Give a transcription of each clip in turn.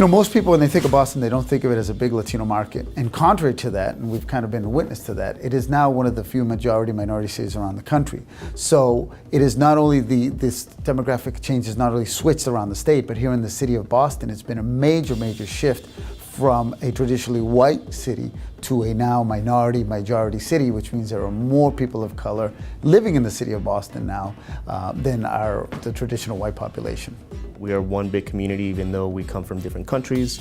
Most people, when they think of Boston, they don't think of it as a big Latino market. And contrary to that, and we've kind of been a witness to that, it is now one of the few minority cities around the country. So it is not only this demographic change has not only switched around the state, but here in the city of Boston, it's been a major shift from a traditionally white city to a now majority city, which means there are more people of color living in the city of Boston now than the traditional white population. We are one big community, even though we come from different countries.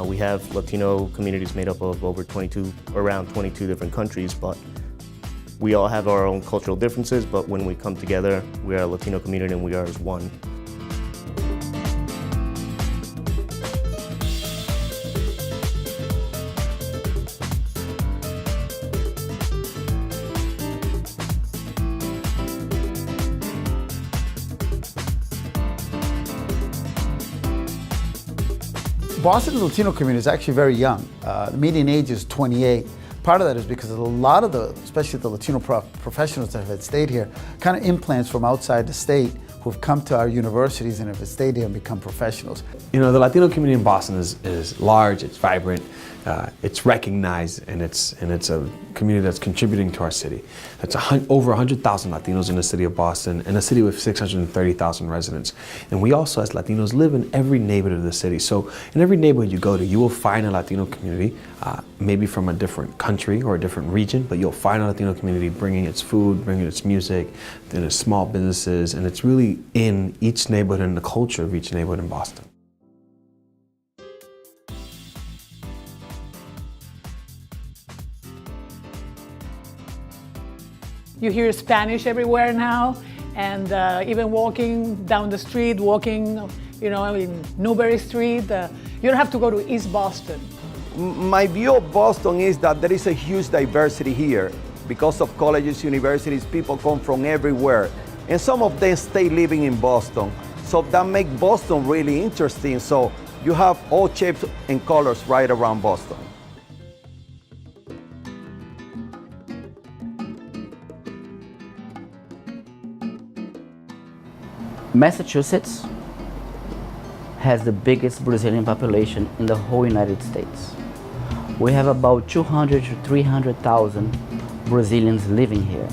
We have Latino communities made up of around 22 different countries, but we all have our own cultural differences, but when we come together, we are a Latino community and we are as one. Boston's Latino community is actually very young. The median age is 28. Part of that is because of a lot of especially the Latino professionals that have stayed here, kind of implants from outside the state who have come to our universities and have stayed here and become professionals. The Latino community in Boston is large, it's vibrant, it's recognized, and it's a community that's contributing to our city. It's over 100,000 Latinos in the city of Boston, and a city with 630,000 residents. And we also, as Latinos, live in every neighborhood of the city. So in every neighborhood you go to, you will find a Latino community, maybe from a different country or a different region, but you'll find a Latino community bringing its food, bringing its music, then its small businesses, and it's really in each neighborhood and the culture of each neighborhood in Boston. You hear Spanish everywhere now, and even walking down the street, in Newbury Street, you don't have to go to East Boston. My view of Boston is that there is a huge diversity here. Because of colleges, universities, people come from everywhere, and some of them stay living in Boston. So that makes Boston really interesting. So you have all shapes and colors right around Boston. Massachusetts has the biggest Brazilian population in the whole United States. We have about 200 to 300,000 Brazilians living here.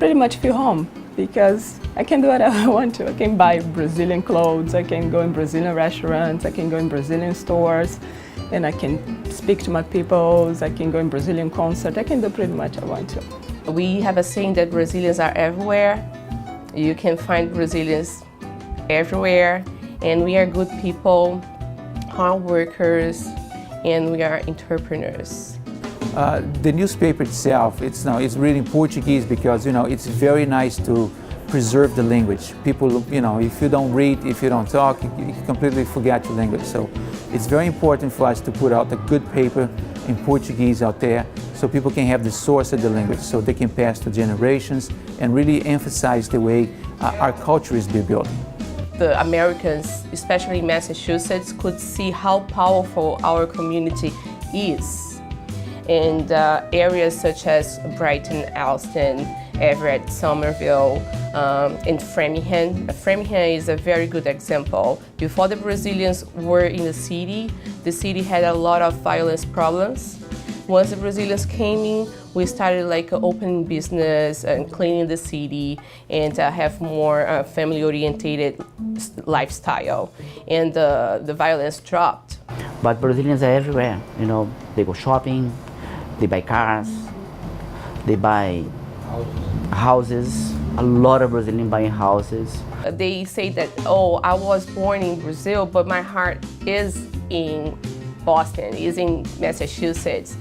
Pretty much feel home because I can do whatever I want to. I can buy Brazilian clothes, I can go in Brazilian restaurants, I can go in Brazilian stores, and I can speak to my people, I can go in Brazilian concert, I can do pretty much what I want to. We have a saying that Brazilians are everywhere. You can find Brazilians everywhere, and we are good people, hard workers, and we are entrepreneurs. The newspaper itself, it's written in Portuguese because it's very nice to preserve the language. People, if you don't read, if you don't talk, you completely forget your language. So it's very important for us to put out a good paper in Portuguese out there so people can have the source of the language so they can pass to generations and really emphasize the way our culture is being built. The Americans, especially Massachusetts, could see how powerful our community is. And areas such as Brighton, Allston, Everett, Somerville, and Framingham. Framingham is a very good example. Before the Brazilians were in the city had a lot of violence problems. Once the Brazilians came in, we started opening business and cleaning the city and have more family-oriented lifestyle. And the violence dropped. But Brazilians are everywhere. They go shopping, they buy cars, they buy houses. A lot of Brazilians buying houses. They say that, oh, I was born in Brazil, but my heart is in Boston, is in Massachusetts.